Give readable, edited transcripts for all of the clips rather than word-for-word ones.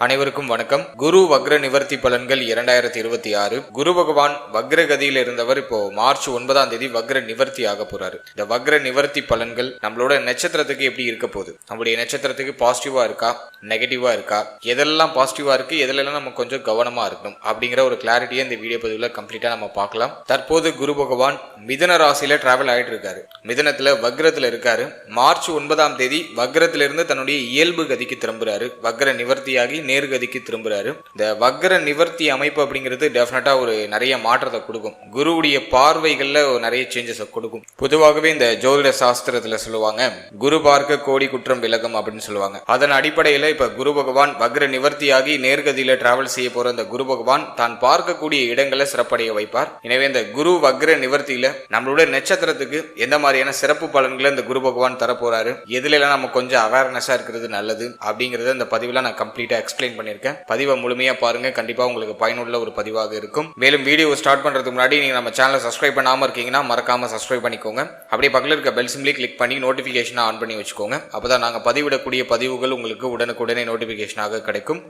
அனைவருக்கும் வணக்கம். குரு வக்ர நிவர்த்தி பலன்கள் 2026. குரு பகவான் வக்ர கதியில் இருந்தவர் இப்போ மார்ச் 9ஆம் தேதி வக்ர நிவர்த்தி ஆக போறாரு. இந்த வக்ர நிவர்த்தி பலன்கள் நம்மளோட நட்சத்திரத்துக்கு எப்படி இருக்க போகுது, நம்மளுடைய நட்சத்திரத்துக்கு பாசிட்டிவா இருக்கா நெகட்டிவா இருக்கா, எதெல்லாம் பாசிட்டிவா இருக்கு எதெல்லாம் நம்ம கொஞ்சம் கவனமா இருக்கணும் அப்படிங்கிற ஒரு கிளாரிட்டியை இந்த வீடியோ பதிவுல கம்ப்ளீட்டா நம்ம பார்க்கலாம். தற்போது குரு பகவான் மிதுன ராசியில டிராவல் ஆயிட்டு இருக்காரு. மிதுனத்துல வக்ரத்துல இருக்காரு. மார்ச் 9ஆம் தேதி வக்ரத்திலிருந்து தன்னுடைய இயல்பு கதிக்கு திரும்புறாரு. வக்ர நிவர்த்தியாகி நேர்கதிக்கு திரும்புறாரு. இந்த வக்ர நிவர்த்தி அமைப்பு அப்படிங்கிறது டெஃபினட்டா ஒரு நிறைய மாற்றத்தை கொடுக்கும். குருவுடைய பார்வைகள்ல நிறைய சேஞ்சஸ் கொடுக்கும். பொதுவாகவே இந்த ஜோதிட சாஸ்திரத்துல சொல்லுவாங்க, குரு பார்க்க கோடி குற்றம் விலகும் அப்படின்னு சொல்லுவாங்க. அதன் அடிப்படையில இப்ப குரு பகவான் வக்ர நிவர்த்தியாகி நேர்கதியில டிராவல் செய்ய போற இந்த குரு பகவான் தான் பார்க்கக்கூடிய இடங்களை சிறப்படைய வைப்பார். எனவே இந்த குரு வக்ர நிவர்த்தியில நம்மளுடைய நட்சத்திரத்துக்கு எந்த மாதிரியான சிறப்பு பலன்களை இந்த குரு பகவான் தரப்போறாரு, எதுல எல்லாம் நம்ம கொஞ்சம் அவேர்னஸா இருக்கிறது நல்லது அப்படிங்கறத இந்த பதிவுல நான் கம்ப்ளீட்டா எக்ஸ்பிளைன் பண்ணிருக்கேன். பதிவை முழுமையா பாருங்க, கண்டிப்பா உங்களுக்கு பயனுள்ள ஒரு பதிவாக இருக்கும். மேலும் வீடியோ ஸ்டார்ட் பண்றதுக்கு முன்னாடி நீங்க நம்ம சேனலை சப்ஸ்கிரைப் பண்ணாம இருக்கீங்கன்னா மறக்காம சப்ஸ்கிரைப் பண்ணிக்கோங்க. அப்படியே பக்கத்துல இருக்க பெல் சிம்பிளை கிளிக் பண்ணி நோட்டிபிகேஷன் ஆன் பண்ணி வச்சுக்கோங்க. அப்பதான் நாங்க பதிவிடக்கூடிய பதிவுகள் உங்களுக்கு உடனுக்குடனே நோட்டிபிகேஷனாக கிடைக்கும்.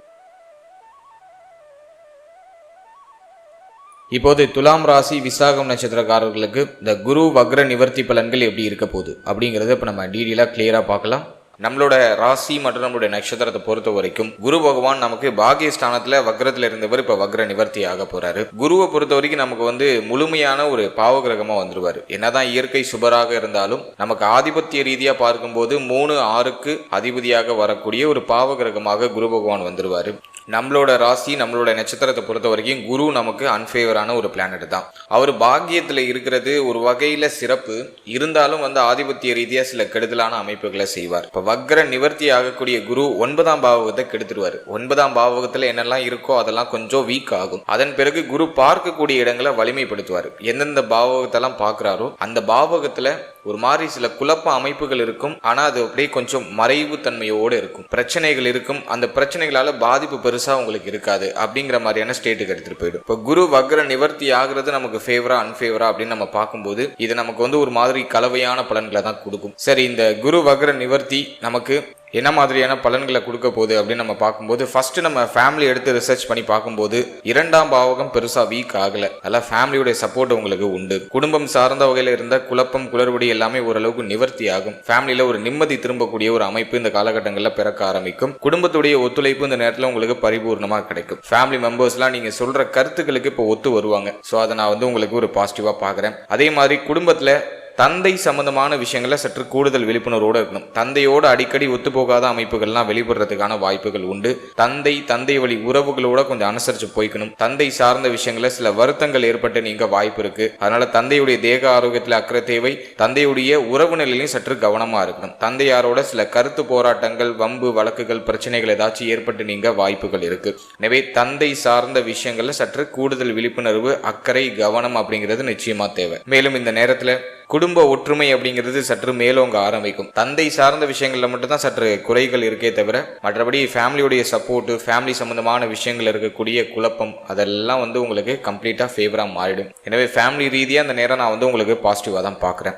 இப்போது துலாம் ராசி விசாகம் நட்சத்திரக்காரர்களுக்கு இந்த குரு வக்ர நிவர்த்தி பலன்கள் எப்படி இருக்க போகுது அப்படிங்கறத இப்ப நம்ம டீடெயிலா கிளியரா பார்க்கலாம். நம்மளோட ராசி மற்றும் நம்மளுடைய நட்சத்திரத்தை பொறுத்த வரைக்கும் குரு பகவான் நமக்கு பாகியஸ்தானத்துல வக்ரத்துல இருந்தவர் இப்ப வக்ர நிவர்த்தி ஆக போறாரு. குருவை பொறுத்த வரைக்கும் நமக்கு முழுமையான ஒரு பாவகிரகமா வந்துருவாரு. என்னதான் இயற்கை சுபராக இருந்தாலும் நமக்கு ஆதிபத்திய ரீதியா பார்க்கும்போது 3-6க்கு அதிபதியாக வரக்கூடிய ஒரு பாவகிரகமாக குரு பகவான் வந்துருவாரு. நம்மளோட ராசி நம்மளோட நட்சத்திரத்தை பொறுத்த வரைக்கும் குரு நமக்கு அன்ஃபேவரான ஒரு பிளானட் தான். அவர் பாக்கியத்துல இருக்கிறது ஒரு வகையில சிறப்பு இருந்தாலும் ஆதிபத்திய ரீதியா சில கெடுதலான அமைப்புகளை செய்வார். இப்ப வக்ர நிவர்த்தி ஆகக்கூடிய குரு 9ஆம் பாவகத்தை கெடுத்துருவாரு. 9ஆம் பாவகத்துல என்னெல்லாம் இருக்கோ அதெல்லாம் கொஞ்சம் வீக் ஆகும். அதன் பிறகு குரு பார்க்கக்கூடிய இடங்களை வலிமைப்படுத்துவார். எந்தெந்த பாவகத்தெல்லாம் பார்க்கிறாரோ அந்த பாவகத்துல ஒரு மாதிரி சில குழப்ப அமைப்புகள் இருக்கும். ஆனா அது அப்படியே கொஞ்சம் மறைவு தன்மையோடு இருக்கும். பிரச்சனைகள் இருக்கும். அந்த பிரச்சனைகளால பாதிப்பு பெருசா உங்களுக்கு இருக்காது அப்படிங்கிற மாதிரியான ஸ்டேட்டுக்கு எடுத்துட்டு போயிடும். இப்ப குரு வக்ர நிவர்த்தி ஆகுறது நமக்கு ஃபேவரா அன்ஃபேவரா அப்படின்னு நம்ம பார்க்கும்போது இது நமக்கு ஒரு மாதிரி கலவையான பலன்களை தான் கொடுக்கும். சரி, இந்த குரு வக்ர நிவர்த்தி நமக்கு என்ன மாதிரியான பலன்களை கொடுக்க போகுது அப்படின்னு நம்ம பார்க்கும்போது ஃபர்ஸ்ட் நம்ம ஃபேமிலி எடுத்து ரிசர்ச் பண்ணி பார்க்கும்போது 2ஆம் பாவகம் பெருசா வீக் ஆகல. அதெல்லாம் ஃபேமிலியோட சப்போர்ட் உங்களுக்கு உண்டு. குடும்பம் சார்ந்த வகையில இருந்த குழப்பம் குளறுபடி எல்லாமே ஓரளவுக்கு நிவர்த்தி ஆகும். ஃபேமிலியில ஒரு நிம்மதி திரும்பக்கூடிய ஒரு அமைப்பு இந்த காலகட்டங்களில் பிறக்க ஆரம்பிக்கும். குடும்பத்துடைய ஒத்துழைப்பு இந்த நேரத்தில் உங்களுக்கு பரிபூர்ணமா கிடைக்கும். ஃபேமிலி மெம்பர்ஸ் எல்லாம் நீங்க சொல்ற கருத்துக்களுக்கு இப்போ ஒத்து வருவாங்க. ஸோ அதை நான் உங்களுக்கு ஒரு பாசிட்டிவா பாக்குறேன். அதே மாதிரி குடும்பத்துல தந்தை சம்பந்தமான விஷயங்கள சற்று கூடுதல் விழிப்புணர்வோடு இருக்கணும். தந்தையோடு அடிக்கடி ஒத்துப்போகாத அமைப்புகள்லாம் வெளிப்படுறதுக்கான வாய்ப்புகள் உண்டு. தந்தை வழி உறவுகளோட கொஞ்சம் அனுசரிச்சு போய்க்கணும். தந்தை சார்ந்த விஷயங்கள சில வருத்தங்கள் ஏற்பட்டு நீங்க வாய்ப்பு இருக்கு. அதனால தந்தையுடைய தேக ஆரோக்கியத்தில் அக்கறை தேவை. தந்தையுடைய உறவு நிலையிலையும் சற்று கவனமா இருக்கணும். தந்தையாரோட சில கருத்து போராட்டங்கள், வம்பு வழக்குகள், பிரச்சனைகள் ஏதாச்சும் ஏற்பட்டு நீங்க வாய்ப்புகள் இருக்கு. எனவே தந்தை சார்ந்த விஷயங்கள்ல சற்று கூடுதல் விழிப்புணர்வு, அக்கறை, கவனம் அப்படிங்கிறது நிச்சயமா தேவை. மேலும் இந்த நேரத்துல குடும்ப ஒற்றுமை அப்படிங்கிறது சற்று மேலோங்க ஆரம்பிக்கும். தந்தை சார்ந்த விஷயங்கள்ல மட்டும்தான் சற்று குறைகள் இருக்கே தவிர மற்றபடி ஃபேமிலியுடைய சப்போர்ட், ஃபேமிலி சம்பந்தமான விஷயங்கள் இருக்கக்கூடிய குழப்பம் அதெல்லாம் உங்களுக்கு கம்ப்ளீட்டா ஃபேவரா மாறிடும். எனவே ஃபேமிலி ரீதியா அந்த நேரம் நான் உங்களுக்கு பாசிட்டிவா தான் பாக்குறேன்.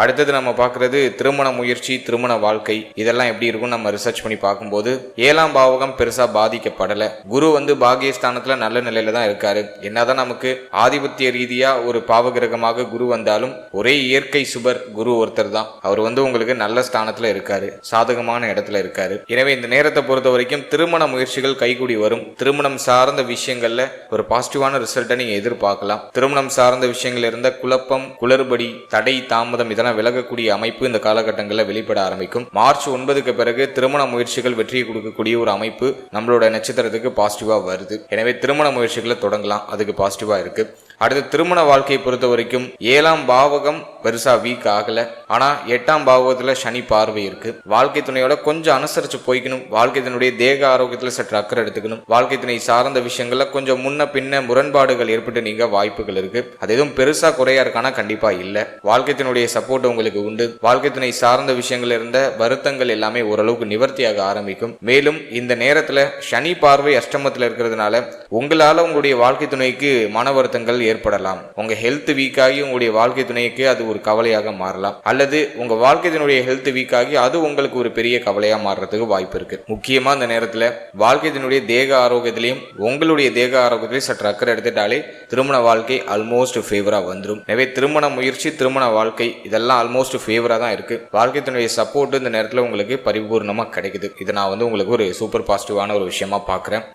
அடுத்தது நம்ம பார்க்கறது திருமண முயற்சி, திருமண வாழ்க்கை இதெல்லாம் எப்படி இருக்கும் நம்ம ரிசர்ச் பண்ணி பார்க்கும்போது 7ஆம் பாவகம் பெருசா பாதிக்கப்படல. குரு பாகியஸ்தானத்துல நல்ல நிலையில தான் இருக்காரு. என்னதான் நமக்கு ஆதிபத்திய ரீதியா ஒரு பாவகிரகமாக குரு வந்தாலும் ஒரே இயற்கை சுபர் குரு ஒருத்தர் தான். அவர் உங்களுக்கு நல்ல ஸ்தானத்துல இருக்காரு, சாதகமான இடத்துல இருக்காரு. எனவே இந்த நேரத்தை பொறுத்த வரைக்கும் திருமண முயற்சிகள் கைகூடி வரும். திருமணம் சார்ந்த விஷயங்கள்ல ஒரு பாசிட்டிவான ரிசல்ட்டை நீங்க எதிர்பார்க்கலாம். திருமணம் சார்ந்த விஷயங்கள் இருந்த குழப்பம், குளறுபடி, தடை, தாமதம் விலகக்கூடிய அமைப்பு இந்த காலகட்டங்களில் வெளிப்பட ஆரம்பிக்கும். மார்ச் 9க்கு பிறகு திருமண முயற்சிகள் வெற்றியை கொடுக்கக்கூடிய ஒரு அமைப்பு நம்மளோட நட்சத்திரத்துக்கு பாசிட்டிவா வருது. எனவே திருமண முயற்சிகளை தொடங்கலாம், அதுக்கு பாசிட்டிவா இருக்கு. அடுத்து திருமண வாழ்க்கையை பொறுத்த வரைக்கும் 7ஆம் பாவகம் பெருசா வீக் ஆகல. ஆனா 8ஆம் பாவகத்துல சனி பார்வை இருக்கு. வாழ்க்கை துணையோட கொஞ்சம் அனுசரிச்சு போய்க்கணும். வாழ்க்கை துணையுடைய தேக ஆரோக்கியத்துல சற்று அக்கறை எடுத்துக்கணும். வாழ்க்கை துணை சார்ந்த விஷயங்கள்ல கொஞ்சம் முன்ன பின்ன முரண்பாடுகள் ஏற்பட்டு நீங்க வாய்ப்புகள் இருக்கு. அது எதுவும் பெருசா குறையா இருக்கானா கண்டிப்பா இல்ல. வாழ்க்கை துணையுடைய சப்போர்ட் உங்களுக்கு உண்டு. வாழ்க்கை துணை சார்ந்த விஷயங்கள் இருந்த வருத்தங்கள் எல்லாமே ஓரளவுக்கு நிவர்த்தியாக ஆரம்பிக்கும். மேலும் இந்த நேரத்துல சனி பார்வை அஷ்டமத்துல இருக்கிறதுனால உங்களால உங்களுடைய வாழ்க்கை துணைக்கு மன வருத்தங்கள் ஏற்படலாம். உங்க ஹெல்த் வீக்காகி உங்களுடைய வாழ்க்கை துணைக்கு அது ஒரு கவலையாக மாறலாம், அல்லது உங்க வாழ்க்கை துணையுடைய ஹெல்த் வீக்காகி அது உங்களுக்கு ஒரு பெரிய கவலையா மாறுறதுக்கு வாய்ப்பு இருக்கு. முக்கியமா இந்த நேரத்துல வாழ்க்கை துணையுடைய தேக ஆரோக்கியத்திலையும் உங்களுடைய தேக ஆரோக்கியத்திலையும் சற்று அக்கறை எடுத்துட்டாலே திருமண வாழ்க்கை ஆல்மோஸ்ட் ஃபேவரா வந்துடும். எனவே திருமண முயற்சி, திருமண வாழ்க்கை இதெல்லாம் ஆல்மோஸ்ட் ஃபேவரா தான் இருக்கு. வாழ்க்கை துணையுடைய சப்போர்ட் இந்த நேரத்துல உங்களுக்கு பரிபூர்ணமா கிடைக்குது. இதை நான் உங்களுக்கு ஒரு சூப்பர் பாசிட்டிவான ஒரு விஷயமா பார்க்குறேன்.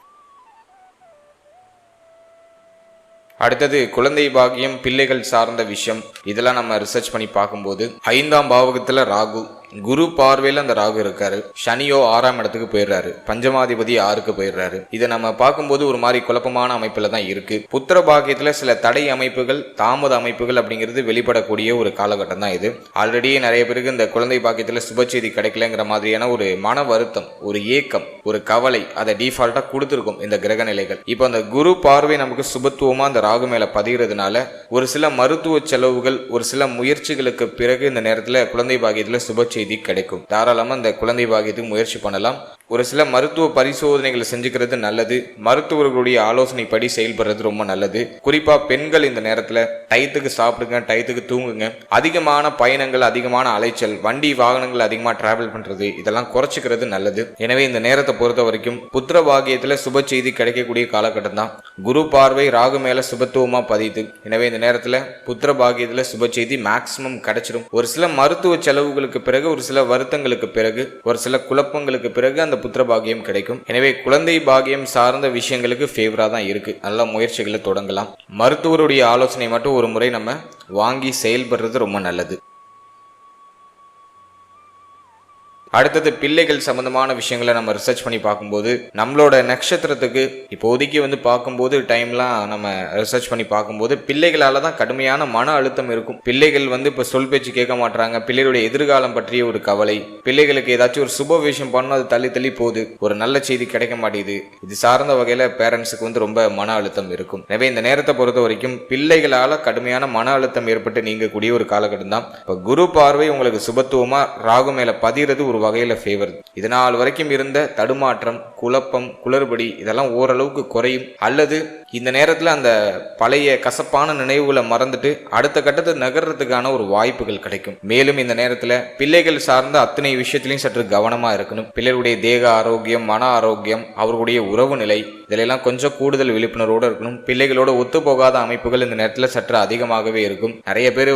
அடுத்தது குழந்தை பாக்கியம், பிள்ளைகள் சார்ந்த விஷயம். இதெல்லாம் நம்ம ரிசர்ச் பண்ணி பார்க்கும்போது 5ஆம் பாவகத்துல ராகு, குரு பார்வையில் அந்த ராகு இருக்காரு. சனியோ 6ஆம் இடத்துக்கு போயிடுறாரு, பஞ்சமாதிபதி 6க்கு போயிடுறாரு. இதை நம்ம பார்க்கும்போது ஒரு மாதிரி குழப்பமான அமைப்புல தான் இருக்கு. புத்திர பாக்கியத்துல சில தடை அமைப்புகள், தாமத அமைப்புகள் அப்படிங்கிறது வெளிப்படக்கூடிய ஒரு காலகட்டம் தான் இது. ஆல்ரெடி நிறைய பேருக்கு இந்த குழந்தை பாக்கியத்துல சுப செய்தி கிடைக்கலங்கிற மாதிரியான ஒரு மன வருத்தம், ஒரு ஏக்கம், ஒரு கவலை அதை டிஃபால்ட்டா கொடுத்துருக்கும் இந்த கிரக நிலைகள். இப்போ அந்த குரு பார்வை நமக்கு சுபத்துவமா அந்த ராகு மேல பதிகிறதுனால ஒரு சில மருத்துவ செலவுகள், ஒரு சில முயற்சிகளுக்கு பிறகு இந்த நேரத்துல குழந்தை பாக்கியத்துல சுப செய்தி கிடைக்கும். தாராளமா இந்த குழந்தை பாக்கியத்துக்கு முயற்சி பண்ணலாம். ஒரு சில மருத்துவ பரிசோதனைகளை செஞ்சுக்கிறது நல்லது. மருத்துவர்களுடைய ஆலோசனைப்படி செயல்படுறது ரொம்ப நல்லது. குறிப்பா பெண்கள் இந்த நேரத்துல டயத்துக்கு சாப்பிடுங்க, டயத்துக்கு தூங்குங்க. அதிகமான பயணங்கள், அதிகமான அலைச்சல், வண்டி வாகனங்கள் அதிகமா டிராவல் பண்றது இதெல்லாம் குறைச்சிக்கிறது நல்லது. எனவே இந்த நேரத்தை பொறுத்த வரைக்கும் புத்திர பாக்கியத்துல சுப செய்தி கிடைக்கக்கூடிய காலகட்டம் தான். குரு பார்வை ராகு மேல சுபத்துவமா பதியுது. எனவே இந்த நேரத்துல புத்திர பாக்கியத்துல சுப செய்தி மேக்சிமம் கிடைச்சிடும். ஒரு சில மருத்துவ செலவுகளுக்கு பிறகு, ஒரு சில வருத்தங்களுக்கு பிறகு, ஒரு சில குழப்பங்களுக்கு பிறகு அந்த புத்திர பாக்கியம் கிடைக்கும். எனவே குழந்தை பாக்கியம் சார்ந்த விஷயங்களுக்கு ஃபேவரா தான் இருக்கு. நல்ல முயற்சிகளை தொடங்கலாம். மருத்துவருடைய ஆலோசனை மட்டும் ஒரு முறை நம்ம வாங்கி செயல்படுறது ரொம்ப நல்லது. அடுத்தது பிள்ளைகள் சம்பந்தமான விஷயங்களை நம்ம ரிசர்ச் பண்ணி பார்க்கும்போது நம்மளோட நட்சத்திரத்துக்கு இப்போதைக்கு பார்க்கும்போது டைம்லாம் நம்ம ரிசர்ச் பண்ணி பார்க்கும்போது பிள்ளைகளால தான் கடுமையான மன அழுத்தம் இருக்கும். பிள்ளைகள் இப்போ சொல் பேச்சு கேட்க மாட்டாங்க. பிள்ளைகளுடைய எதிர்காலம் பற்றிய ஒரு கவலை, பிள்ளைகளுக்கு ஏதாச்சும் ஒரு சுப விஷயம் பண்ணணும், அது தள்ளி தள்ளி போகுது, ஒரு நல்ல செய்தி கிடைக்க மாட்டேங்குது. இது சார்ந்த வகையில பேரண்ட்ஸுக்கு ரொம்ப மன அழுத்தம் இருக்கும். எனவே இந்த நேரத்தை பொறுத்த வரைக்கும் பிள்ளைகளால கடுமையான மன அழுத்தம் ஏற்பட்டு நீங்கக்கூடிய ஒரு காலகட்டம் தான். இப்போ குரு பார்வை உங்களுக்கு சுபத்துவமா ராகு மேல பதிகிறது ஒரு வகையில ஃபேவர். இதனால் வரைக்கும் இருந்த தடுமாற்றம், குழப்பம், குளறுபடி இதெல்லாம் ஓரளவுக்கு குறையும். அல்லது இந்த நேரத்துல அந்த பழைய கசப்பான நினைவுகளை மறந்துட்டு அடுத்த கட்டத்தை நகர்றதுக்கான ஒரு வாய்ப்புகள் கிடைக்கும். மேலும் இந்த நேரத்துல பிள்ளைகள் சார்ந்த அத்தனை விஷயத்திலையும் சற்று கவனமா இருக்கணும். பிள்ளைகளுடைய தேக ஆரோக்கியம், மன ஆரோக்கியம், அவர்களுடைய உறவு நிலை இதெல்லாம் கொஞ்சம் கூடுதல் விழிப்புணர்வோடு இருக்கணும். பிள்ளைகளோட ஒத்து போகாத அமைப்புகள் இந்த நேரத்துல சற்று அதிகமாகவே இருக்கும். நிறைய பேர்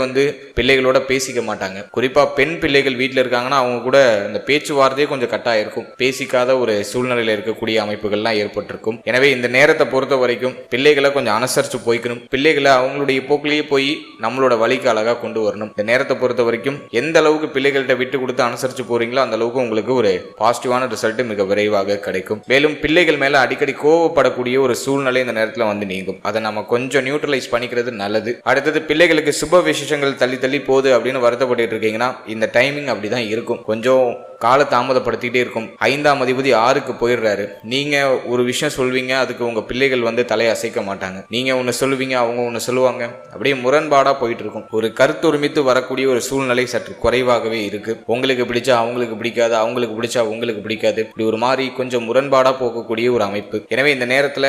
பிள்ளைகளோட பேசிக்க மாட்டாங்க. குறிப்பா பெண் பிள்ளைகள் வீட்டுல இருக்காங்கன்னா அவங்க கூட இந்த பேச்சுவார்த்தையே கொஞ்சம் கட்டாயம் இருக்கும். பேசிக்காத ஒரு சூழ்நிலையில இருக்கக்கூடிய அமைப்புகள்லாம் ஏற்பட்டிருக்கும். எனவே இந்த நேரத்தை பொறுத்த வரைக்கும் பிள்ளைகளை கொஞ்சம் அனுசரிச்சு போய்க்கணும். பிள்ளைகளை அவங்களுடைய போக்கிலேயே போய் நம்மளோட வழிக்கு அழகா கொண்டு வரணும். இந்த நேரத்தை பொறுத்த வரைக்கும் எந்த அளவுக்கு பிள்ளைகள்கிட்ட விட்டு கொடுத்து அனுசரிச்சு போறீங்களோ அந்த அளவுக்கு உங்களுக்கு ஒரு பாசிட்டிவான ரிசல்ட் மிக விரைவாக கிடைக்கும். மேலும் பிள்ளைகள் மேல அடிக்கடி கோவப்படக்கூடிய ஒரு சூழ்நிலை இந்த நேரத்துல நீங்கும். அதை நம்ம கொஞ்சம் நியூட்ரலைஸ் பண்ணிக்கிறது நல்லது. அடுத்தது பிள்ளைகளுக்கு சுப விசேஷங்கள் தள்ளி தள்ளி போகுது அப்படின்னு வருத்தப்பட்டு இருக்கீங்கன்னா இந்த டைமிங் அப்படிதான் இருக்கும். கொஞ்சம் கால தாமதப்படுத்திக்கிட்டே இருக்கும். 5ஆம் அதிபதி 6க்கு போயிடுறாரு. நீங்க ஒரு விஷயம் சொல்வீங்க, அதுக்கு உங்க பிள்ளைகள் தலையை அசைக்க மாட்டாங்க. நீங்க ஒன்னு சொல்லுவீங்க, அவங்க ஒன்னு சொல்லுவாங்க. அப்படியே முரண்பாடா போயிட்டு இருக்கும். ஒரு கருத்துரிமித்து வரக்கூடிய ஒரு சூழ்நிலை சற்று குறைவாகவே இருக்கு. உங்களுக்கு பிடிச்சா அவங்களுக்கு பிடிக்காது, அவங்களுக்கு பிடிச்சா உங்களுக்கு பிடிக்காது. இப்படி ஒரு மாதிரி கொஞ்சம் முரண்பாடா போகக்கூடிய ஒரு அமைப்பு. எனவே இந்த நேரத்துல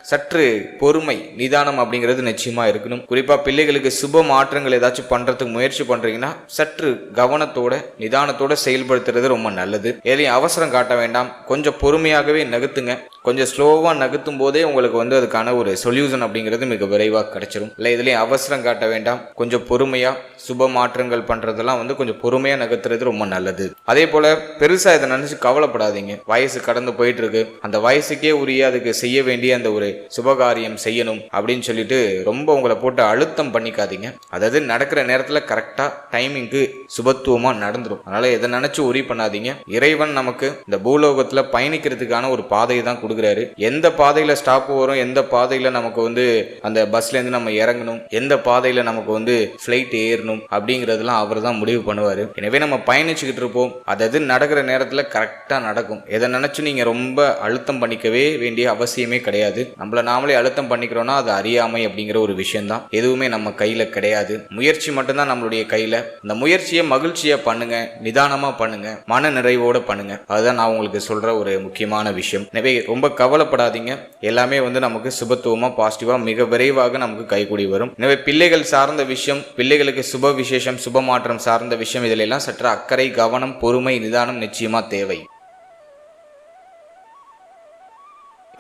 சற்று பொறுமை, நிதானம் அப்படிங்கிறது நிச்சயமா இருக்கணும். குறிப்பா பிள்ளைகளுக்கு சுப மாற்றங்கள் ஏதாச்சும் பண்றதுக்கு முயற்சி பண்றீங்கன்னா சற்று கவனத்தோட நிதானத்தோட செயல்படுத்துறது ரொம்ப நல்லது. எதையும் அவசரம் காட்ட வேண்டாம். கொஞ்சம் பொறுமையாகவே நகர்த்துங்க. கொஞ்சம் ஸ்லோவா நகர்த்தும் போதே உங்களுக்கு அதுக்கான ஒரு சொல்யூஷன் அப்படிங்கிறது மிக விரைவாக கிடைச்சிடும். இல்லை இதுலயும் அவசரம் காட்ட வேண்டாம். கொஞ்சம் பொறுமையா சுப மாற்றங்கள் பண்றதெல்லாம் கொஞ்சம் பொறுமையா நகர்த்துறது ரொம்ப நல்லது. அதே போல பெருசா இதை நினைச்சு கவலைப்படாதீங்க. வயசு கடந்து போயிட்டு இருக்கு. அந்த வயசுக்கே உரிய அதுக்கு செய்ய வேண்டிய அந்த ஒரு சுபகாரியம் செய்யணும் அப்படின்னு சொல்லிட்டு ரொம்ப உங்களை போட்டு அழுத்தம் பண்ணிக்காதீங்க. அதாவது நடக்கிற நேரத்துல கரெக்டா டைமிங்க்கு சுபத்துவமா நடந்துடும். அதனால எதை நினைச்சு உரி பண்ணாதீங்க. இறைவன் நமக்கு இந்த பூலோகத்துல பயணிக்கிறதுக்கான ஒரு பாதையை தான் கொடுக்குறாரு. எந்த பாதையில ஸ்டாப் வரும், எந்த பாதையில நமக்கு அந்த பஸ்ல இருந்து நம்ம இறங்கணும், எந்த பாதையில நமக்கு ஃபிளைட் ஏறணும் அப்படிங்கறதெல்லாம் அவர் தான் முடிவு பண்ணுவாரு. எனவே நம்ம பயணிச்சுக்கிட்டு இருப்போம். அதாவது நடக்கிற நேரத்துல கரெக்டா நடக்கும். எதை நினைச்சு நீங்க ரொம்ப அழுத்தம் பண்ணிக்கவே வேண்டிய அவசியமே கிடையாது. நம்மள நாமளே அழுத்தம் பண்ணிக்கிறோம்னா அது அறியாமை அப்படிங்கிற ஒரு விஷயம்தான். எதுவுமே நம்ம கையில கிடையாது. முயற்சி மட்டும்தான் நம்மளுடைய கையில. இந்த முயற்சியை மகிழ்ச்சியா பண்ணுங்க, நிதானமா பண்ணுங்க, மன நிறைவோட பண்ணுங்க. அதுதான் நான் உங்களுக்கு சொல்ற ஒரு முக்கியமான விஷயம். எனவே ரொம்ப கவலைப்படாதீங்க. எல்லாமே நமக்கு சுபத்துவமா பாசிட்டிவா மிக விரைவாக நமக்கு கைகூடி வரும். எனவே பிள்ளைகள் சார்ந்த விஷயம், பிள்ளைகளுக்கு சுப விசேஷம், சுப மாற்றம் சார்ந்த விஷயம், இதில் எல்லாம் சற்று அக்கறை, கவனம், பொறுமை, நிதானம் நிச்சயமா தேவை.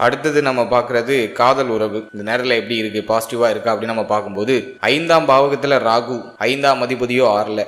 அடுத்தது நம்ம பார்க்கறது காதல் உறவு. இந்த நேரத்தில் எப்படி இருக்கு, பாசிட்டிவா இருக்கா அப்படின்னு நம்ம பார்க்கும்போது 5ஆம் பாவகத்துல ராகு, 5ஆம் அதிபதியோ 6ல்.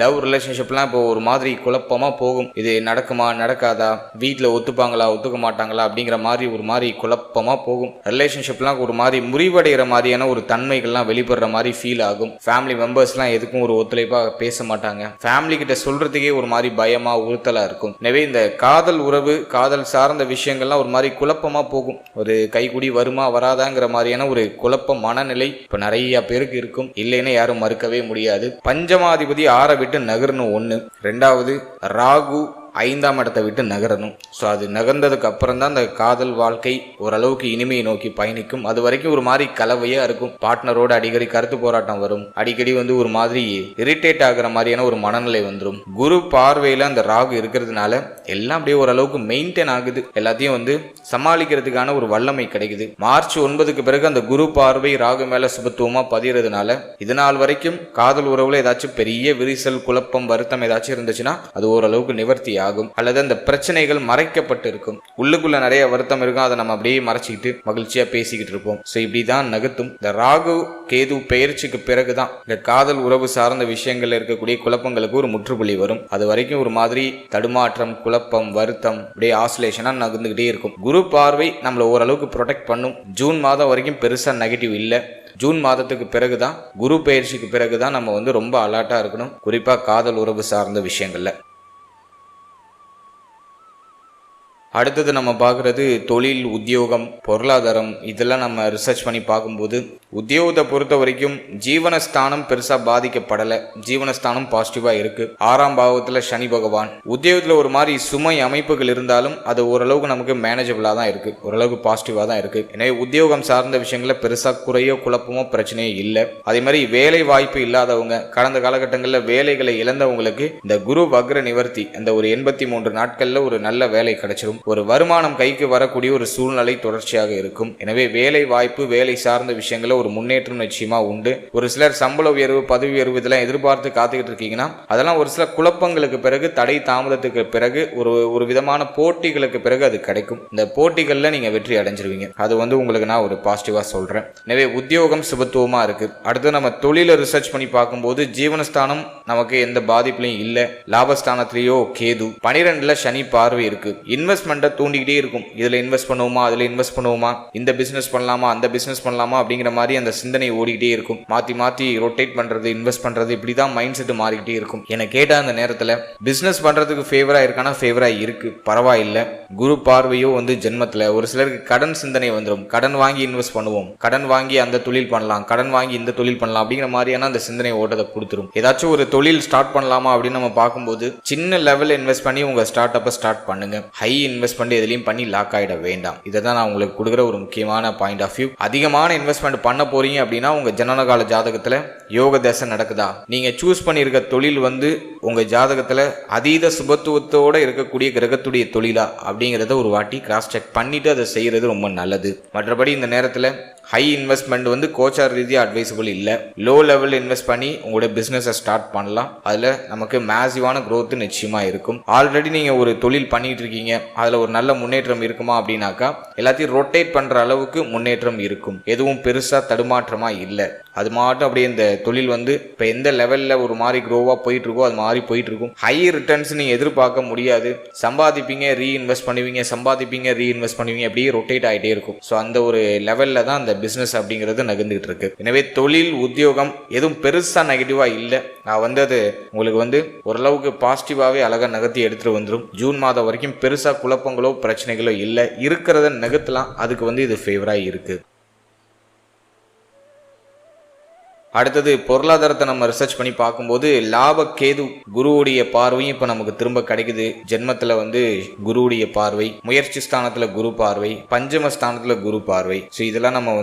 லவ் ரிலேஷன்ஷிப்லாம் இப்போ ஒரு மாதிரி குழப்பமாக போகும். இது நடக்குமா நடக்காதா, வீட்டில் ஒத்துப்பாங்களா ஒத்துக்க மாட்டாங்களா அப்படிங்கிற மாதிரி ஒரு மாதிரி குழப்பமாக போகும். ரிலேஷன்ஷிப்லாம் ஒரு மாதிரி முறிவடைகிற மாதிரியான ஒரு தன்மைகள்லாம் வெளிப்படுற மாதிரி ஃபீல் ஆகும். ஃபேமிலி மெம்பர்ஸ்லாம் எதுக்கும் ஒரு ஒத்துழைப்பாக பேச மாட்டாங்க. ஃபேமிலி கிட்ட சொல்றதுக்கே ஒரு மாதிரி பயமா உறுத்தலாக இருக்கும். எனவே இந்த காதல் உறவு, காதல் சார்ந்த விஷயங்கள்லாம் ஒரு மாதிரி குழப்பமாக போகும். ஒரு கைக்குடி வருமா வராதாங்கிற மாதிரியான ஒரு குழப்ப மனநிலை இப்போ நிறைய பேருக்கு இருக்கும். இல்லைன்னு யாரும் மறுக்கவே முடியாது. பஞ்சமாதிபதி 6 விட்டு நகரணும் 1, 2வது ராகு 5ஆம் இடத்தை விட்டு நகரணும். ஸோ அது நகர்ந்ததுக்கு அப்புறம் தான் அந்த காதல் வாழ்க்கை ஓரளவுக்கு இனிமையை நோக்கி பயணிக்கும். அது வரைக்கும் ஒரு மாதிரி கலவையா இருக்கும். பார்ட்னரோட அடிக்கடி கருத்து போராட்டம் வரும். அடிக்கடி ஒரு மாதிரி இரிட்டேட் ஆகிற மாதிரியான ஒரு மனநிலை வந்துடும். குரு பார்வையில அந்த ராகு இருக்கிறதுனால எல்லாம் அப்படியே ஓரளவுக்கு மெயின்டைன் ஆகுது. எல்லாத்தையும் சமாளிக்கிறதுக்கான ஒரு வல்லமை கிடைக்குது. மார்ச் 9க்கு பிறகு அந்த குரு பார்வை ராகு மேல சுபத்துவமா பதிகிறதுனால இதனால் வரைக்கும் காதல் உறவுல ஏதாச்சும் பெரிய விரிசல், குழப்பம், வருத்தம் ஏதாச்சும் இருந்துச்சுன்னா அது ஓரளவுக்கு நிவர்த்தி ஆகும். அல்லது அந்த பிரச்சனைகள் மறைக்கப்பட்டு இருக்கும். உள்ளுக்குள்ள நிறைய வருத்தம் இருக்கும். அதை நம்ம அப்படியே மறைச்சிக்கிட்டு மகிழ்ச்சியா பேசிக்கிட்டு இருப்போம். ஸோ இப்படிதான் நகர்த்தும். இந்த ராகு கேது பெயர்ச்சிக்கு பிறகுதான் இந்த காதல் உறவு சார்ந்த விஷயங்கள்ல இருக்கக்கூடிய குழப்பங்களுக்கு ஒரு முற்றுப்புள்ளி வரும். அது வரைக்கும் ஒரு மாதிரி தடுமாற்றம், குழப்பம், வருத்தம் அப்படியே ஆசிலேஷனா நகர்ந்துகிட்டே இருக்கும். குரு பார்வை நம்மளை ஓரளவுக்கு ப்ரொடெக்ட் பண்ணும். ஜூன் மாதம் வரைக்கும் பெருசா நெகட்டிவ் இல்லை. ஜூன் மாதத்துக்கு பிறகுதான், குரு பெயர்ச்சிக்கு பிறகுதான் நம்ம ரொம்ப அலர்ட்டா இருக்கணும். குறிப்பா காதல் உறவு சார்ந்த விஷயங்கள்ல. அடுத்தது நம்ம பார்க்குறது தொழில், உத்தியோகம், பொருளாதாரம். இதெல்லாம் நம்ம ரிசர்ச் பண்ணி பார்க்கும்போது உத்தியோகத்தை பொறுத்த வரைக்கும் ஜீவனஸ்தானம் பெருசாக பாதிக்கப்படலை. ஜீவனஸ்தானம் பாசிட்டிவாக இருக்கு. 6ஆம் பாவத்தில் சனி பகவான். உத்தியோகத்தில் ஒரு மாதிரி சுமை அமைப்புகள் இருந்தாலும் அது ஓரளவுக்கு நமக்கு மேனேஜபிளாக தான் இருக்கு. ஓரளவுக்கு பாசிட்டிவாக தான் இருக்கு. எனவே உத்தியோகம் சார்ந்த விஷயங்களில் பெருசாக குறையோ குழப்பமோ பிரச்சனையோ இல்லை. அதே மாதிரி வேலை வாய்ப்பு இல்லாதவங்க, கடந்த காலகட்டங்களில் வேலைகளை இழந்தவங்களுக்கு இந்த குரு வக்ர நிவர்த்தி, இந்த ஒரு 83 நாட்களில் ஒரு நல்ல வேலை கிடைச்சிடும். ஒரு வருமானம் கைக்கு வரக்கூடிய ஒரு சூழ்நிலை தொடர்ச்சியாக இருக்கும். எனவே வேலை வாய்ப்பு, வேலை சார்ந்த விஷயங்கள ஒரு முன்னேற்றம் நிச்சயமா உண்டு. ஒரு சிலர் சம்பள உயர்வு, பதவி உயர்வு இதெல்லாம் எதிர்பார்த்து காத்துக்கிட்டு இருக்கீங்கன்னா அதெல்லாம் ஒரு சில குழப்பங்களுக்கு பிறகு, தடை தாமதத்துக்கு பிறகு, ஒரு விதமான போட்டிகளுக்கு பிறகு அது கிடைக்கும். இந்த போட்டிகள்ல நீங்க வெற்றி அடைஞ்சிருவீங்க. அது உங்களுக்கு நான் ஒரு பாசிட்டிவா சொல்றேன். எனவே உத்தியோகம் சுபத்துவமா இருக்கு. அடுத்து நம்ம தொழிலை ரிசர்ச் பண்ணி பார்க்கும்போது ஜீவனஸ்தானம் நமக்கு எந்த பாதிப்புலையும் இல்லை. லாபஸ்தானத்திலேயோ கேது, 12ல சனி பார்வை இருக்கு. இன்வெஸ்ட்மெண்ட்டை தூண்டிக்கிட்டே இருக்கும். இதுல இன்வெஸ்ட் பண்ணுவோமா, அதுல இன்வெஸ்ட் பண்ணுவோமா, இந்த பிசினஸ் பண்ணலாமா, அந்த பிசினஸ் பண்ணலாமா அப்படிங்கிற மாதிரி அந்த சிந்தனை ஓடிக்கிட்டே இருக்கும். மாத்தி மாத்தி ரொட்டேட் பண்றது, இன்வெஸ்ட் பண்றது, இப்படிதான் மைண்ட் செட் மாறிக்கிட்டே இருக்கும். எனக்கு கேட்டா அந்த நேரத்துல பிசினஸ் பண்றதுக்கு ஃபேவரா இருக்கானா, ஃபேவரா இருக்கு, பரவாயில்லை. குரு பார்வையோ ஜென்மத்துல ஒரு சிலருக்கு கடன் சிந்தனை வந்துடும். கடன் வாங்கி இன்வெஸ்ட் பண்ணுவோம், கடன் வாங்கி அந்த தொழில் பண்ணலாம், கடன் வாங்கி இந்த தொழில் பண்ணலாம் அப்படிங்கிற மாதிரியான அந்த சிந்தனை ஓட்டத்தை கொடுத்துரும். ஏதாச்சும் ஒரு தொழில் ஸ்டார்ட் பண்ணலாமா அப்படின்னு நம்ம பார்க்கும்போது சின்ன லெவல் இன்வெஸ்ட் பண்ணி உங்க ஸ்டார்ட் அப்பை ஸ்டார்ட் பண்ணுங்க. ஹை இன்வெஸ்ட் பண்ணி எதுலையும் பண்ணி லாக் ஆகிட வேண்டாம். இதை தான் நான் உங்களுக்கு கொடுக்குற ஒரு முக்கியமான பாயிண்ட் ஆஃப் வியூ. அதிகமான இன்வெஸ்ட்மெண்ட் பண்ண போறீங்க அப்படின்னா உங்க ஜனனகால ஜாதகத்துல யோக தசை நடக்குதா, நீங்க சூஸ் பண்ணியிருக்க தொழில் உங்க ஜாதகத்துல அதீத சுபத்துவத்தோட இருக்கக்கூடிய கிரகத்துடைய தொழிலா அப்படிங்கிறத ஒரு வாட்டி கிராஸ் செக் பண்ணிட்டு அதை செய்யறது ரொம்ப நல்லது. மற்றபடி இந்த நேரத்துல ஹை இன்வெஸ்ட்மெண்ட் கோச்சார் ரீதியாக அட்வைசபிள் இல்லை. லோ லெவல் இன்வெஸ்ட் பண்ணி உங்களோட பிஸ்னஸை ஸ்டார்ட் பண்ணலாம். அதில் நமக்கு மேசிவான growth நிச்சயமாக இருக்கும். ஆல்ரெடி நீங்கள் ஒரு தொழில் பண்ணிட்டு இருக்கீங்க, அதில் ஒரு நல்ல முன்னேற்றம் இருக்குமா அப்படின்னாக்கா எல்லாத்தையும் ரொட்டேட் பண்ணுற அளவுக்கு முன்னேற்றம் இருக்கும். எதுவும் பெருசாக தடுமாற்றமாக இல்லை. அது மாட்டும் அப்படியே இந்த தொழில் இப்போ எந்த லெவலில் ஒரு மாதிரி க்ரோவாக போயிட்டு இருக்கோ அது மாதிரி போயிட்டு இருக்கும். ஹை ரிட்டர்ன்ஸ் நீங்கள் எதிர்பார்க்க முடியாது. சம்பாதிப்பீங்க, ரீஇன்வெஸ்ட் பண்ணுவீங்க, சம்பாதிப்பீங்க, ரீஇன்வெஸ்ட் பண்ணுவீங்க, அப்படியே ரொட்டேட் ஆகிட்டே இருக்கும். ஸோ அந்த ஒரு லெவலில் தான் அந்த பிசினஸ் அப்படிங்கிறது நகர்ந்துகிட்டு இருக்கு. எனவே தொழில், உத்தியோகம் எதுவும் பெருசா நெகட்டிவா இல்லை. நான் அது உங்களுக்கு ஓரளவுக்கு பாசிட்டிவாவே அழகா நகர்த்தி எடுத்துட்டு வந்துடும். ஜூன் மாதம் வரைக்கும் பெருசா குழப்பங்களோ பிரச்சனைகளோ இல்லை. இருக்கிறத நகர்த்தலாம். அதுக்கு இது ஃபேவரா இருக்கு. அடுத்தது பொருளாதாரத்தை நம்ம ரிசர்ச் பண்ணி பார்க்கும்போது லாப கேது குருவுடைய பார்வையும் இப்ப நமக்கு திரும்ப கிடைக்குது. ஜென்மத்துல குருவுடைய பார்வை, முயற்சி ஸ்தானத்துல குரு பார்வை, பஞ்சம ஸ்தானத்துல குரு பார்வை. ஸோ இதெல்லாம் நம்ம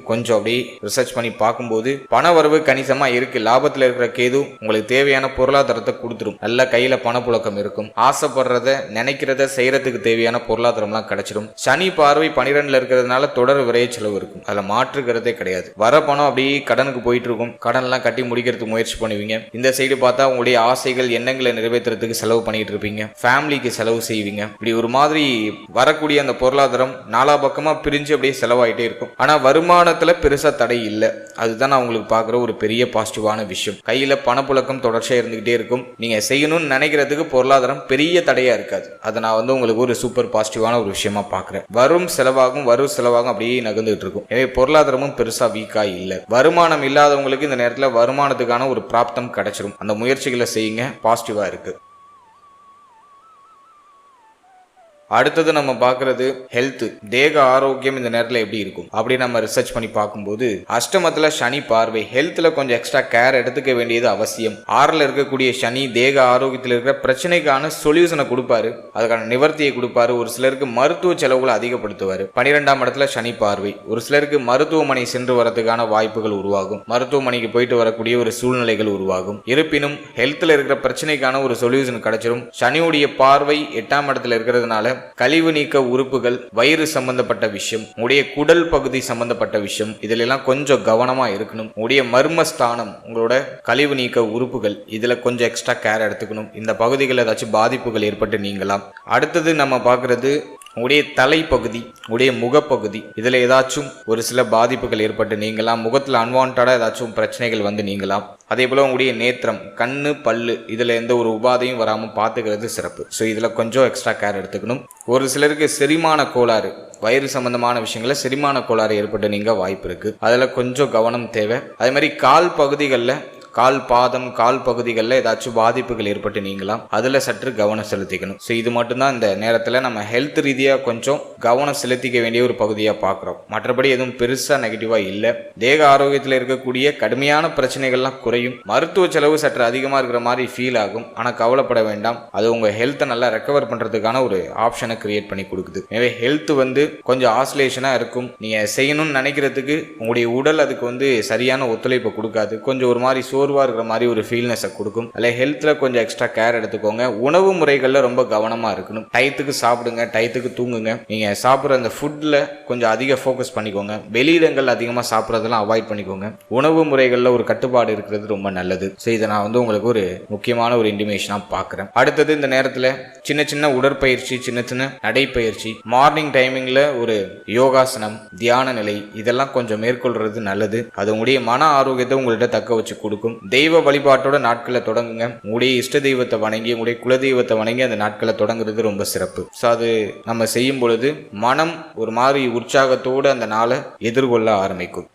கொஞ்சம் அப்படியே ரிசர்ச் பண்ணி பார்க்கும்போது பண வரவு கணிசமா இருக்கு. லாபத்துல இருக்கிற கேது உங்களுக்கு தேவையான பொருளாதாரத்தை கொடுத்துரும். நல்ல கையில பணப்புழக்கம் இருக்கும். ஆசைப்படுறத நினைக்கிறத செய்யறதுக்கு தேவையான பொருளாதாரம்லாம் கிடைச்சிடும். சனி பார்வை 12ல இருக்கிறதுனால தொடர் விரைய செலவு இருக்கும். அதுல மாற்றுக்கிறதே கிடையாது. வர பணம் அப்படியே கடனுக்கு போயிட்டு இருக்கும். கடன்லாம் கட்டி முடிக்கிறதுக்கு முயற்சி பண்ணுவீங்க. இந்த சைடு பார்த்தா உங்களுடைய ஆசைகள் எண்ணங்களை நிறைவேற்றுறதுக்கு செலவு பண்ணிட்டு இருப்பீங்க. ஃபேமிலிக்கு செலவு செய்வீங்க. இப்படி ஒரு மாதிரி வரக்கூடிய அந்த பொருளாதாரம் நாலா பக்கமா பிரிஞ்சு அப்படியே செலவாயிட்டே இருக்கும். ஆனா வருமானத்துல பெருசா தடை இல்லை. அதுதான் நான் உங்களுக்கு பார்க்குற ஒரு பெரிய பாசிட்டிவான விஷயம். கையில பணப்புழக்கம் தொடர்ச்சியா இருந்துகிட்டே இருக்கும். நீங்க செய்யணும்னு நினைக்கிறதுக்கு பொருளாதாரம் பெரிய தடையா இருக்காது. அதை நான் உங்களுக்கு ஒரு சூப்பர் பாசிட்டிவான ஒரு விஷயமா பார்க்குறேன். வரும் செலவாகும் அப்படியே நகர்ந்துட்டு இருக்கும். எனவே பொருளாதாரமும் பெருசா வீக்கா இல்லை. வருமானம் இல்லாதவங்களுக்கு இந்த நேரத்தில் வருமானத்துக்கான ஒரு பிராப்தம் கிடைச்சிரும். அந்த முயற்சிகளை செய்யுங்க. பாசிட்டிவா இருக்கு. அடுத்தது நம்ம பார்க்கறது ஹெல்த், தேக ஆரோக்கியம் இந்த நேரத்தில் எப்படி இருக்கும் அப்படி நம்ம ரிசர்ச் பண்ணி பார்க்கும்போது அஷ்டமத்துல சனி பார்வை, ஹெல்த்ல கொஞ்சம் எக்ஸ்ட்ரா கேர் எடுத்துக்க வேண்டியது அவசியம். 6ல் இருக்கக்கூடிய சனி தேக ஆரோக்கியத்தில் இருக்கிற பிரச்சனைக்கான சொல்யூஷனை கொடுப்பாரு, அதுக்கான நிவர்த்தியை கொடுப்பாரு. ஒரு சிலருக்கு மருத்துவ செலவுகளை அதிகப்படுத்துவாரு. 12ஆம் இடத்துல சனி பார்வை, ஒரு சிலருக்கு மருத்துவமனை சென்று வரதுக்கான வாய்ப்புகள் உருவாகும். மருத்துவமனைக்கு போயிட்டு வரக்கூடிய ஒரு சூழ்நிலைகள் உருவாகும். இருப்பினும் ஹெல்த்ல இருக்கிற பிரச்சனைக்கான ஒரு சொல்யூஷன் கிடைச்சிடும். சனியுடைய பார்வை 8ஆம் இடத்துல இருக்கிறதுனால கழிவு நீக்க உறுப்புகள், வயிறு சம்பந்தப்பட்ட விஷயம், உடைய குடல் பகுதி சம்பந்தப்பட்ட விஷயம், இதுல எல்லாம் கொஞ்சம் கவனமா இருக்கணும். உடைய மர்மஸ்தானம், உங்களோட கழிவு நீக்க உறுப்புகள், இதுல கொஞ்சம் எக்ஸ்ட்ரா கேர் எடுத்துக்கணும். இந்த பகுதிகளில் ஏதாச்சும் பாதிப்புகள் ஏற்பட்டு நீங்கலாம். அடுத்தது நம்ம பார்க்கறது உடைய தலைப்பகுதி, உடைய முகப்பகுதி, இதுல ஏதாச்சும் ஒரு சில பாதிப்புகள் ஏற்பட்டு நீங்கலாம். முகத்துல அன்வான்டா ஏதாச்சும் பிரச்சனைகள் நீங்கலாம். அதே போல உங்களுடைய நேத்திரம், கண்ணு, பல்லு, இதுல எந்த ஒரு உபாதையும் வராம பாத்துக்கிறது சிறப்பு. ஸோ இதுல கொஞ்சம் எக்ஸ்ட்ரா கேர் எடுத்துக்கணும். ஒரு சிலருக்கு செரிமான கோளாறு, வயிறு சம்பந்தமான விஷயங்கள செரிமான கோளாறு ஏற்பட்டு நீங்க வாய்ப்பு இருக்கு. அதுல கொஞ்சம் கவனம் தேவை. அதே மாதிரி கால் பகுதிகளில், கால் பாதம், கால் பகுதிகளில் ஏதாச்சும் பாதிப்புகள் ஏற்பட்டு நீங்களாம். அதில் சற்று கவனம் செலுத்திக்கணும். ஸோ இது மட்டும்தான் இந்த நேரத்தில் நம்ம ஹெல்த் ரீதியாக கொஞ்சம் கவனம் செலுத்திக்க வேண்டிய ஒரு பகுதியாக பார்க்குறோம். மற்றபடி எதுவும் பெருசாக நெகட்டிவாக இல்லை. தேக ஆரோக்கியத்தில் இருக்கக்கூடிய கடுமையான பிரச்சனைகள்லாம் குறையும். மருத்துவ செலவு சற்று அதிகமாக இருக்கிற மாதிரி ஃபீல் ஆகும். ஆனால் கவலைப்பட வேண்டாம். அது உங்கள் ஹெல்த்தை நல்லா ரெக்கவர் பண்ணுறதுக்கான ஒரு ஆப்ஷனை கிரியேட் பண்ணி கொடுக்குது. எனவே ஹெல்த் கொஞ்சம் ஆசிலேஷனாக இருக்கும். நீங்கள் செய்யணும்னு நினைக்கிறதுக்கு உங்களுடைய உடல் அதுக்கு சரியான ஒத்துழைப்பை கொடுக்காது. கொஞ்சம் ஒரு மாதிரி சோர்வா இருக்கிற மாதிரி ஒரு ஃபீல்னஸை கொடுக்கும். அதில் ஹெல்த்ல கொஞ்சம் எக்ஸ்ட்ரா கேர் எடுத்துக்கோங்க. உணவு முறைகளில் ரொம்ப கவனமா இருக்கணும். டயத்துக்கு சாப்பிடுங்க, டயத்துக்கு தூங்குங்க. நீங்க சாப்பிட்ற அந்த ஃபுட்ல கொஞ்சம் அதிக ஃபோக்கஸ் பண்ணிக்கோங்க. வெளியிடங்கள் அதிகமாக சாப்பிட்றதெல்லாம் அவாய்ட் பண்ணிக்கோங்க. உணவு முறைகளில் ஒரு கட்டுப்பாடு இருக்கிறது ரொம்ப நல்லது. ஸோ இதை நான் உங்களுக்கு ஒரு முக்கியமான ஒரு இன்டிமேஷனாக பார்க்குறேன். அடுத்தது இந்த நேரத்தில் சின்ன சின்ன உடற்பயிற்சி, சின்ன சின்ன நடைப்பயிற்சி, மார்னிங் டைமிங்ல ஒரு யோகாசனம், தியான நிலை, இதெல்லாம் கொஞ்சம் மேற்கொள்றது நல்லது. அது உங்களுடைய மன ஆரோக்கியத்தை உங்கள்கிட்ட தக்க வச்சு கொடுக்கும். தெய்வ வழிபாட்டோட நாட்களை தொடங்குங்க. உங்களுடைய இஷ்ட தெய்வத்தை வணங்கி, உங்களுடைய குல தெய்வத்தை வணங்கி அந்த நாட்களை தொடங்குறது ரொம்ப சிறப்பு. ஸோ அது நம்ம செய்யும் பொழுது மனம் ஒரு மாதிரி உற்சாகத்தோடு அந்த நாளை எதிர்கொள்ள ஆரம்பிக்கும்.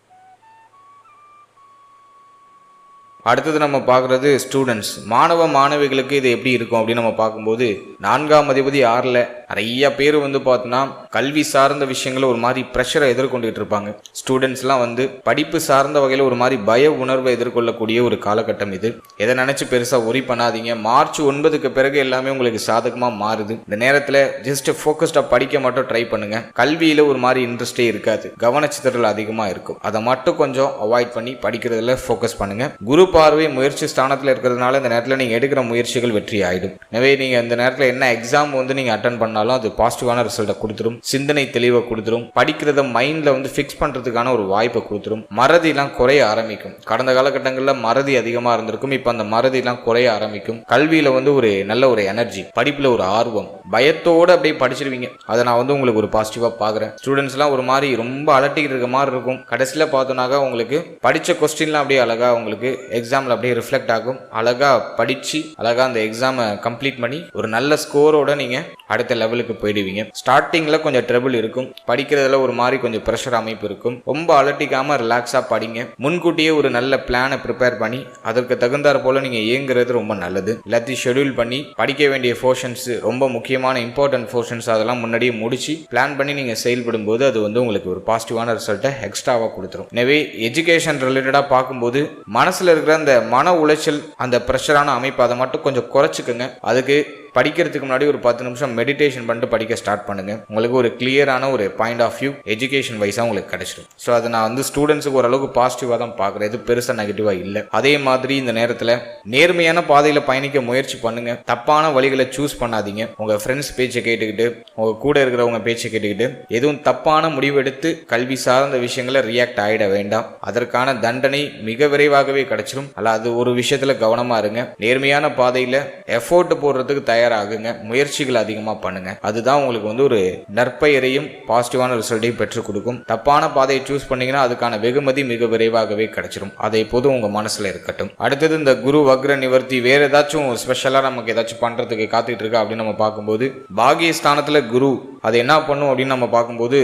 அடுத்தது நம்ம பார்க்குறது ஸ்டூடெண்ட்ஸ், மாணவ மாணவிகளுக்கு இது எப்படி இருக்கும் அப்படின்னு நம்ம பார்க்கும்போது 4ஆம் அதிபதி 6ல் நிறைய பேர் பார்த்தோன்னா கல்வி சார்ந்த விஷயங்களை ஒரு மாதிரி ப்ரெஷரை எதிர்கொண்டுகிட்டு இருப்பாங்க. ஸ்டூடெண்ட்ஸ்லாம் படிப்பு சார்ந்த வகையில் ஒரு மாதிரி பய உணர்வை எதிர்கொள்ளக்கூடிய ஒரு காலகட்டம் இது. எதை நினச்சி பெருசாக ஒரி பண்ணாதீங்க. மார்ச் 9க்கு பிறகு எல்லாமே உங்களுக்கு சாதகமாக மாறுது. இந்த நேரத்தில் ஜஸ்ட் ஃபோக்கஸ்டாக படிக்க மட்டும் ட்ரை பண்ணுங்க. கல்வியில் ஒரு மாதிரி இன்ட்ரெஸ்டே இருக்காது. கவனச்சிதறல் அதிகமாக இருக்கும். அதை மட்டும் கொஞ்சம் அவாய்ட் பண்ணி படிக்கிறதுல ஃபோக்கஸ் பண்ணுங்க. குரு பார்வை முயற்சி ஸ்தானத்தில் இருக்கிறதுனால இந்த நேரத்தில் நீங்கள் எடுக்கிற முயற்சிகள் வெற்றி ஆகிடும். எனவே நீங்கள் இந்த நேரத்தில் என்ன எக்ஸாம் நீங்கள் அட்டன் பண்ணாலும் அது பாசிட்டிவான ரிசல்ட்டை கொடுத்துரும். சிந்தனை தெளிவை கொடுத்துரும். படிக்கிறத மைண்டில் ஃபிக்ஸ் பண்ணுறதுக்கான ஒரு வாய்ப்பை கொடுத்துரும். மறதியெல்லாம் குறைய ஆரம்பிக்கும். கடந்த காலகட்டங்களில் மறதி அதிகமாக இருந்திருக்கும். இப்போ அந்த மறதியெல்லாம் குறைய ஆரம்பிக்கும். கல்வியில் ஒரு நல்ல ஒரு எனர்ஜி, படிப்பில் ஒரு ஆர்வம், பயத்தோடு அப்படியே படிச்சிருவீங்க. அதை நான் உங்களுக்கு ஒரு பாசிட்டிவாக பார்க்குறேன். ஸ்டூடெண்ட்ஸ்லாம் ஒரு மாதிரி ரொம்ப அலட்டிக்கிட்டு இருக்க மாதிரி இருக்கும். கடைசியில் பார்த்தோன்னாக்கா உங்களுக்கு படித்த கொஸ்டின்லாம் அப்படியே அழகாக உங்களுக்கு எக்ஸாமில் அப்படியே ரிஃப்ளெக்ட் ஆகும். அழகாக படித்து அழகாக அந்த எக்ஸாமை கம்ப்ளீட் பண்ணி ஒரு நல்ல ஸ்கோரோட நீங்கள் அடுத்த லெவலுக்கு போயிடுவீங்க. ஸ்டார்டிங்கில் கொஞ்சம் ட்ரபிள் இருக்கும், படிக்கிறதுல ஒரு மாதிரி கொஞ்சம் ப்ரெஷர் அமைப்பு இருக்கும். ரொம்ப அலட்டிக்காமல் ரிலாக்ஸாக படிங்க. முன்கூட்டியே ஒரு நல்ல பிளானை ப்ரிப்பேர் பண்ணி அதற்கு தகுந்தாற் போல் நீங்கள் இயங்குறது ரொம்ப நல்லது. எல்லாத்தையும் ஷெடியூல் பண்ணி படிக்க வேண்டிய போர்ஷன்ஸ், ரொம்ப முக்கியமான இம்பார்ட்டன்ட் போர்ஷன்ஸ் அதெல்லாம் முன்னாடியே முடிச்சு பிளான் பண்ணி நீங்கள் செயல்படும் போது அது வந்து உங்களுக்கு ஒரு பாசிட்டிவான ரிசல்ட்டை எக்ஸ்ட்ராவாக கொடுத்துரும். எனவே எஜுகேஷன் ரிலேட்டடாக பார்க்கும்போது மனசில் இருக்கிற அந்த மன உளைச்சல், அந்த ப்ரெஷரான அமைப்பு அதை மட்டும் கொஞ்சம் குறைச்சிக்கோங்க. அதுக்கு படிக்கிறதுக்கு முன்னாடி ஒரு 10 நிமிஷம் மெடிடேஷன் பண்ணிட்டு படிக்க ஸ்டார்ட் பண்ணுங்க. உங்களுக்கு ஒரு கிளியரான ஒரு பாயிண்ட் ஆஃப் வியூ எஜுகேஷன் வைஸாக உங்களுக்கு கிடைச்சிடும். ஸோ அதை நான் வந்து ஸ்டூடெண்ட்ஸுக்கு ஓரளவுக்கு பாசிட்டிவாக தான் பார்க்குறேன், இது பெருசாக நெகட்டிவாக இல்லை. அதே மாதிரி இந்த நேரத்தில் நேர்மையான பாதையில் பயணிக்க முயற்சி பண்ணுங்க. தப்பான வழிகளை சூஸ் பண்ணாதீங்க. உங்கள் ஃப்ரெண்ட்ஸ் பேச்சை கேட்டுக்கிட்டு, உங்கள் கூட இருக்கிறவங்க பேச்சை கேட்டுக்கிட்டு எதுவும் தப்பான முடிவெடுத்து கல்வி சார்ந்த விஷயங்களை ரியாக்ட் ஆகிட வேண்டாம். அதற்கான தண்டனை மிக விரைவாகவே கிடைச்சிடும். அல்ல, அது ஒரு விஷயத்தில் கவனமாக இருங்க. நேர்மையான பாதையில் எஃபோர்ட் போடுறதுக்கு தயாராகுங்க, முயற்சிகள் அதிகமாக பண்ணுங்க. அதுதான் உங்களுக்கு வந்து ஒரு நற்பெயரையும் பாசிட்டிவான ரிசல்ட்டையும் பெற்றுக் கொடுக்கும். தப்பான பாதையை சூஸ் பண்ணீங்கன்னா அதுக்கான வெகுமதி மிக விரைவாகவே கிடைச்சிடும். அதை எப்போதும் உங்க மனசுல இருக்கட்டும். அடுத்தது இந்த குரு வக்ர நிவர்த்தி வேற ஏதாச்சும் ஸ்பெஷலா நமக்கு ஏதாச்சும் பண்றதுக்கு காத்துட்டு இருக்கா அப்படின்னு நம்ம பார்க்கும்போது, பாகியஸ்தானத்துல குரு அது என்ன பண்ணும் அப்படின்னு நம்ம பார்க்கும்போது,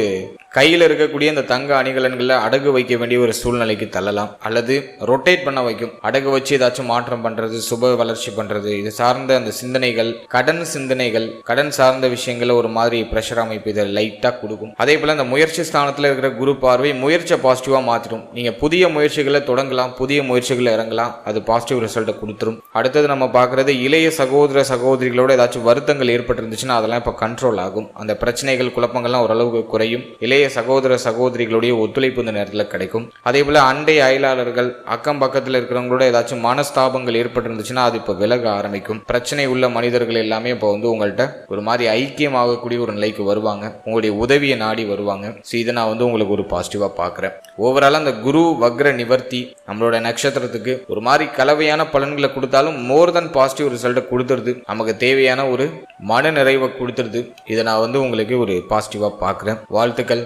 கையில் இருக்கக்கூடிய இந்த தங்க அணிகலன்களை அடகு வைக்க வேண்டிய ஒரு சூழ்நிலைக்கு தள்ளலாம், அல்லது ரொட்டேட் பண்ண வைக்கும். அடகு வச்சு ஏதாச்சும் மாற்றம் பண்றது, சுப வளர்ச்சி பண்றது, இது சார்ந்த அந்த சிந்தனைகள், கடன் சிந்தனைகள், கடன் சார்ந்த விஷயங்களை ஒரு மாதிரி ப்ரெஷர் அமைப்பு இதை லைட்டாக கொடுக்கும். அதே போல இந்த முயற்சி ஸ்தானத்தில் இருக்கிற குரு பார்வை முயற்சியை பாசிட்டிவாக மாற்றிடும். நீங்கள் புதிய முயற்சிகளை தொடங்கலாம், புதிய முயற்சிகளை இறங்கலாம், அது பாசிட்டிவ் ரிசல்ட்டை கொடுத்துரும். அடுத்தது நம்ம பார்க்குறது, இளைய சகோதர சகோதரிகளோட ஏதாச்சும் வருத்தங்கள் ஏற்பட்டிருந்துச்சுன்னா அதெல்லாம் இப்போ கண்ட்ரோல் ஆகும். அந்த பிரச்சனைகள் குழப்பங்கள்லாம் ஓரளவுக்கு குறையும். இளைய சகோதர சகோதரிகளுடைய ஒத்துழைப்பு இந்த நேரத்தில் கிடைக்கும். அதே போல அண்டை அயலாளர்கள், அக்கம் பக்கத்தில் இருக்கிறவங்களோட ஏதாச்சும் மனஸ்தாபங்கள் ஏற்பட்டிருந்துச்சுன்னா அது இப்போ விலக ஆரம்பிக்கும். பிரச்சனை உள்ள மனிதர்கள் எல்லாமே இப்போ வந்து உங்கள்கிட்ட ஒரு மாதிரி ஐக்கியமாகக்கூடிய ஒரு நிலைக்கு வருவாங்க, உங்களுடைய உதவியை நாடி வருவாங்க. ஸோ இதை நான் வந்து உங்களுக்கு ஒரு பாசிட்டிவாக பார்க்குறேன். ஓவராலாக அந்த குரு வக்ர நிவர்த்தி நம்மளோட நட்சத்திரத்துக்கு ஒரு மாதிரி கலவையான பலன்களை கொடுத்தாலும் மோர் தென் பாசிட்டிவ் ரிசல்ட்டை கொடுத்துருது, நமக்கு தேவையான ஒரு மன நிறைவை கொடுத்துருது. இதை நான் வந்து உங்களுக்கு ஒரு பாசிட்டிவாக பார்க்குறேன். வாழ்த்துக்கள்.